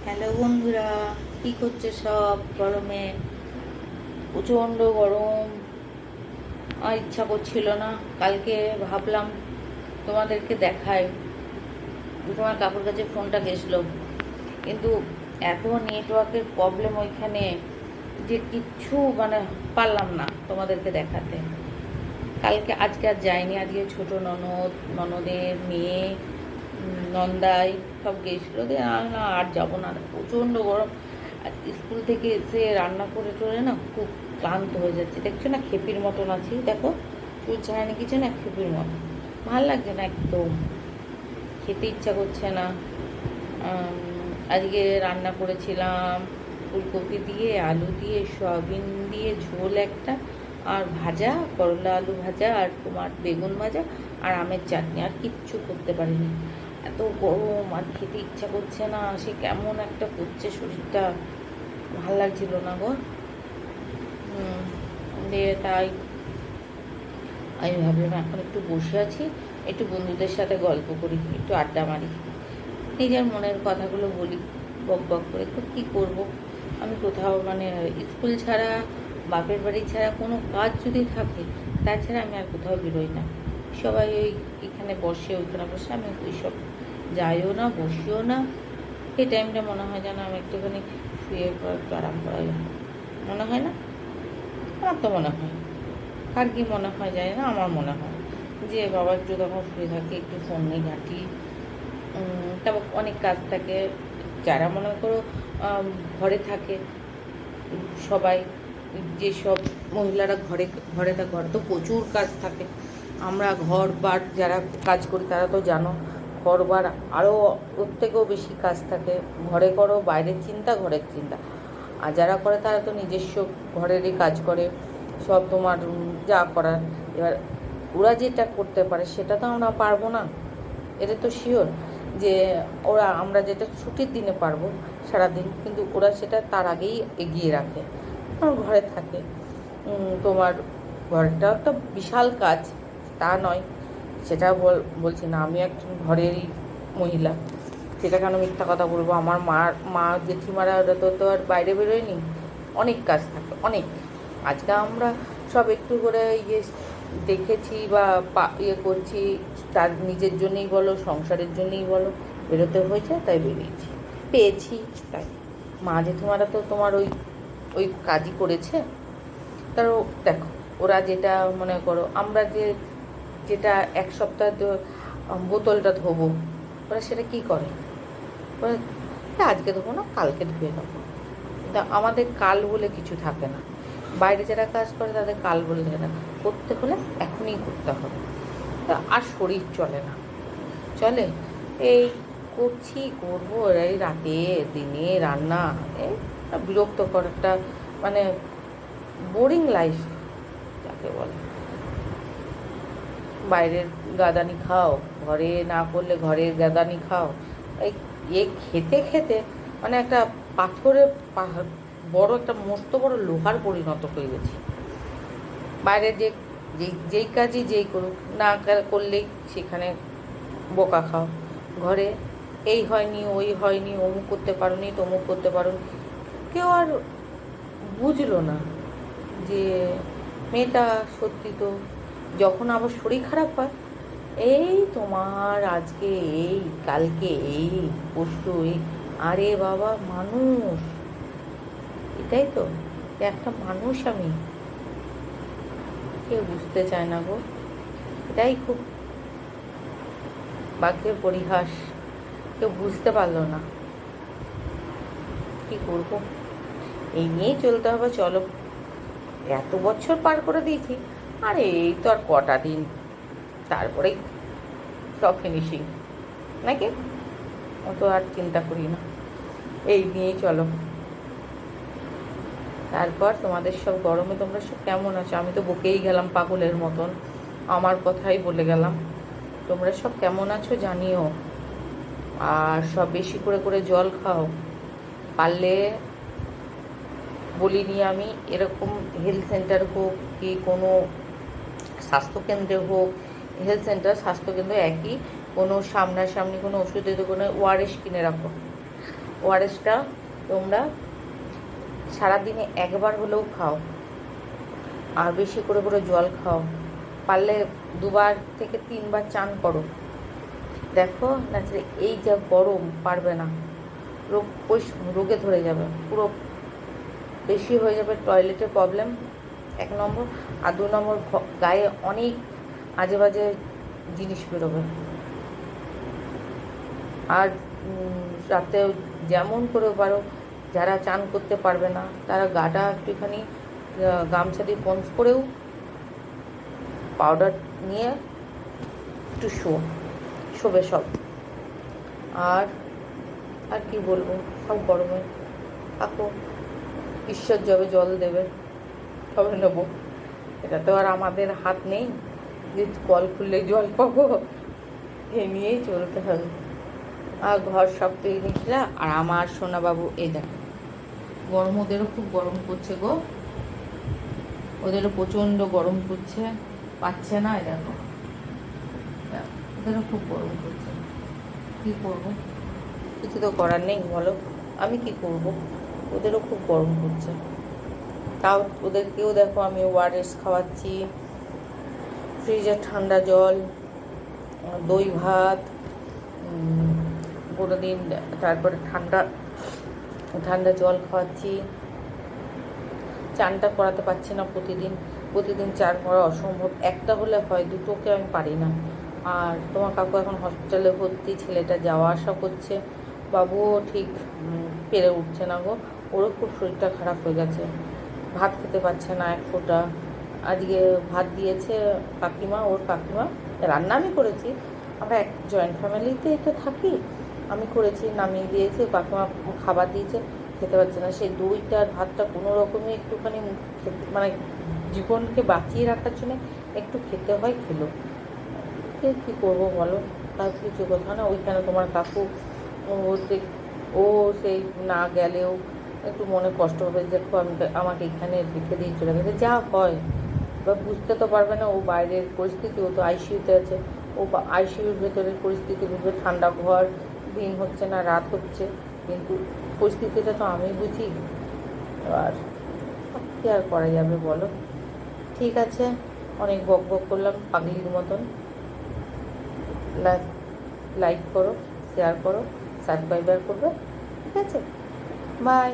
Hello বন্ধুরা, কি করছে সব? গরমে প্রচণ্ড গরম। আর ইচ্ছা করছিল না। কালকে ভাবলাম তোমাদেরকে দেখাই। তোমার কাকুর কাছে ফোনটা গেছিলো, কিন্তু এত নেটওয়ার্কের প্রবলেম ওইখানে যে কিচ্ছু পারলাম না তোমাদেরকে দেখাতে। আজকে আর যাইনি। আজকে ছোট ননদের মেয়ে, নন্দাই সব গেছিলো। না আর যাবো না, প্রচণ্ড গরম। আর স্কুল থেকে এসে রান্না করে টোরে না খুব ক্লান্ত হয়ে যাচ্ছে। দেখছো না খেপির মতন আছি, দেখো চুল ছাড়ানি কিছু না, খেপির মতন। ভাল লাগছে না একদম, খেতে ইচ্ছা করছে না। আজকে রান্না করেছিলাম ফুলকপি দিয়ে, আলু দিয়ে, সয়াবিন দিয়ে ঝোল একটা, আর ভাজা, করলা আলু ভাজা, আর তোমার বেগুন ভাজা, আর আমের চাটনি। আর কিচ্ছু করতে পারিনি। এত গরম, আর খেতে ইচ্ছা করছে না। সে কেমন একটা করছে শরীরটা, ভাল লাগছিল না গো। দিয়ে তাই আমি ভাবলাম এখন একটু বসে আছি, একটু বন্ধুদের সাথে গল্প করি, একটু আড্ডা মারি, নিজের মনের কথাগুলো বলি বক বক করে। তো কী করবো, আমি কোথাও স্কুল ছাড়া, বাপের বাড়ি ছাড়া কোনো কাজ যদি থাকে, তাছাড়া আমি আর কোথাও বেরোই না। সবাই ওই এখানে বসে, ওইখানে বসে, আমি ওইসব যাইও না, বসিও না। এই টাইমটা মনে হয় যেন আমি একটুখানি শুয়ে একটু আরাম করাই মনে হয় না? আমার তো মনে হয়। কার কি মনে হয় যায় না, আমার মনে হয় যে বাবা একটু তখন শুয়ে থাকি, একটু ফোন নিয়ে ঘাঁটি। তারপর অনেক কাজ থাকে। যারা মনে করো ঘরে থাকে সবাই, যেসব মহিলারা ঘরে ঘরে তো প্রচুর কাজ থাকে। আমরা ঘর বার যারা কাজ করি তারা তো জানো, ঘর বার আরও ওর থেকেও বেশি কাজ থাকে। ঘরে করো, বাইরের চিন্তা, ঘরের চিন্তা। আর যারা করে তারা তো নিজস্ব ঘরেরই কাজ করে, সব তোমার যা করার। এবার ওরা যেটা করতে পারে সেটা তো আমরা পারবো না, এটা তো শিওর। যে আমরা যেটা ছুটির দিনে পারবো সারাদিন, কিন্তু ওরা সেটা তার আগেই এগিয়ে রাখে। আমার ঘরে থাকে, তোমার ঘরটা তো বিশাল কাজ, তা নয়, সেটা বলছি না। আমি একজন ঘরেরই মহিলা, সেটা কেন মিথ্যা কথা বলবো। আমার মা জেঠিমারা ওরা তো আর বাইরে বেরোয়নি, অনেক কাজ থাকে, অনেক। আজকে আমরা সব একটু করে দেখেছি বা করছি, তার নিজের জন্যই বলো, সংসারের জন্যই বলো, বেরোতে হয়েছে তাই বেরিয়েছি, পেয়েছি তাই। মা জেঠিমারা তো তোমার ওই ওই কাজই করেছে। তার দেখো, ওরা যেটা মনে করো, আমরা যেটা এক সপ্তাহ বোতলটা ধোবো, ওরা সেটা কী করে, ওরা আজকে ধোবো না, কালকে ধুয়ে নেবো। তা আমাদের কাল বলে কিছু থাকে না। বাইরে যারা কাজ করে তাদের কাল বলে থাকে না, করতে হলে এখনই করতে হবে। আর শরীর চলে না, চলে এই করবো, এই রাতে দিনে রান্না, এই বিরক্তকর একটা বোরিং লাইফ যাকে বলে। বাইরের গাদানি খাও, ঘরে না করলে ঘরের গাদানি খাও। এই খেতে খেতে একটা পাথরের বড় একটা মস্ত বড় লোহার পরিণত হয়ে গেছি। বাইরে যেই কাজই যেই করুক না করলেই সেখানে বোকা খাও। ঘরে এই হয়নি, ওই হয়নি, অমুক করতে পারোনি, তমুক করতে পারোনি। কেউ আর বুঝলো না যে মেয়েটা সত্যি তো। যখন আবার শরীর খারাপ হয়, এই তোমার আজকে এই, কালকে এই, পরশু এই। আরে বাবা, মানুষ, এটাই তো একটা মানুষ। আমি কেউ বুঝতে চায় না গো, এটাই খুব ভাগ্যের পরিহাস। কেউ বুঝতে পারলো না, কি করব, এই নিয়েই চলতে হবে। চলো, এত বছর পার করে দিয়েছি, আর এই তো আর কটা দিন, তারপরেই সব ফিনিশিং নাকি। অত আর চিন্তা করি না, এই নিয়েই চলো। তারপর তোমাদের সব গরমে তোমরা সব কেমন আছো? আমি তো বকেই গেলাম পাগলের মতন, আমার কথাই বলে গেলাম। তোমরা সব কেমন আছো জানিও। আর সব বেশি করে করে জল খাও। পারলে বলিনি আমি, এরকম হেলথ সেন্টার হোক কি কোনো স্বাস্থ্যকেন্দ্রে হোক, হেলথ সেন্টার স্বাস্থ্যকেন্দ্র একই, কোনো সামনাসামনি কোনো ওষুধের দোকানে ওআরএস কিনে রাখো। ওআরএসটা তোমরা সারাদিনে একবার হলেও খাও, আর বেশি করে করে জল খাও, পারলে 2বার থেকে 3বার চান করো। দেখো না, এই যা গরম পারবে না, রোগে ধরে যাবে, পুরো বেশি হয়ে যাবে টয়লেটের প্রবলেম 1 নম্বর, আর 2 নম্বর গায়ে অনেক আজে বাজে জিনিস বেরোবে। আর রাতে যেমন করে পারো, যারা চান করতে পারবে না তারা গাটা একটুখানি গামছা দিয়ে পন্স করেও পাউডার নিয়ে একটু শোবে সব। আর আর কি বলবো, সব গরমে থাকো, ঈশ্বর যবে জল দেবে তবে নেবো, এটা তো আর আমাদের হাত নেই যে কল খুললে জল পাবো, এ নিয়েই চলতে হবে। আর ঘর সব পেয়ে নিচ্ছিলাম। আর আমার সোনাবাবু এই দেখো, গরম, ওদেরও খুব গরম করছে গো, ওদেরও প্রচণ্ড গরম করছে, পাচ্ছে না। দেখো ওদেরও খুব গরম করছে, কী করবো, কিছু তো করার নেই বলো, আমি কি করব, ওদেরও খুব গরম করছে। তাও ওদেরকেও দেখো আমি ওআরএস খাওয়াচ্ছি, ফ্রিজের ঠান্ডা জল, দই ভাত কোনোদিন, তারপরে ঠান্ডা ঠান্ডা জল খাওয়াচ্ছি। চানটা করাতে পারছি না প্রতিদিন চান করা অসম্ভব, একটা হলে হয়, দুটোকে আমি পারি না। আর তোমার কাকু এখন হসপিটালে ভর্তি, ছেলেটা যাওয়া আসা করছে, বাবুও ঠিক পেরে উঠছে না গো, ওরও খুব শরীরটা খারাপ হয়ে গেছে, ভাত খেতে পারছে না এক ফোঁটা। আজকে ভাত দিয়েছে কাকিমা, ওর কাকিমা, রান্না আমি করেছি, আমরা এক জয়েন্ট ফ্যামিলিতে তো থাকি, আমি করেছি, নামিয়ে দিয়েছি, কাকিমা খাবার দিয়েছে, খেতে পারছে না। সেই দইটা আর ভাতটা কোনো রকমে একটুখানি খেতে, মানে জীবনকে বাঁচিয়ে রাখার জন্য একটু খেতে হয়, খেলো, কী করবো বলো, তার কিছু কথা না। ওইখানে তোমার কাকু ও সেই না গেলেও একটু মনে কষ্ট হবে, দেখো আমাকে এখানে রেখে দিয়ে চলে গেছে, যা হয় বা বুঝতে তো পারবে না, ও বাইরের পরিস্থিতি, ও তো আইসিইউতে আছে, ও আইসিইউর ভেতরের পরিস্থিতি বুঝবে, ঠান্ডা ঘর, দিন হচ্ছে না রাত হচ্ছে, কিন্তু পরিস্থিতিটা তো আমি বুঝি, আর কী আর করা যাবে বলো। ঠিক আছে, অনেক বক বক করলাম পাগলির মতন। লাইক করো, শেয়ার করো, সাবস্ক্রাইবার করবে, ঠিক আছে, বাই।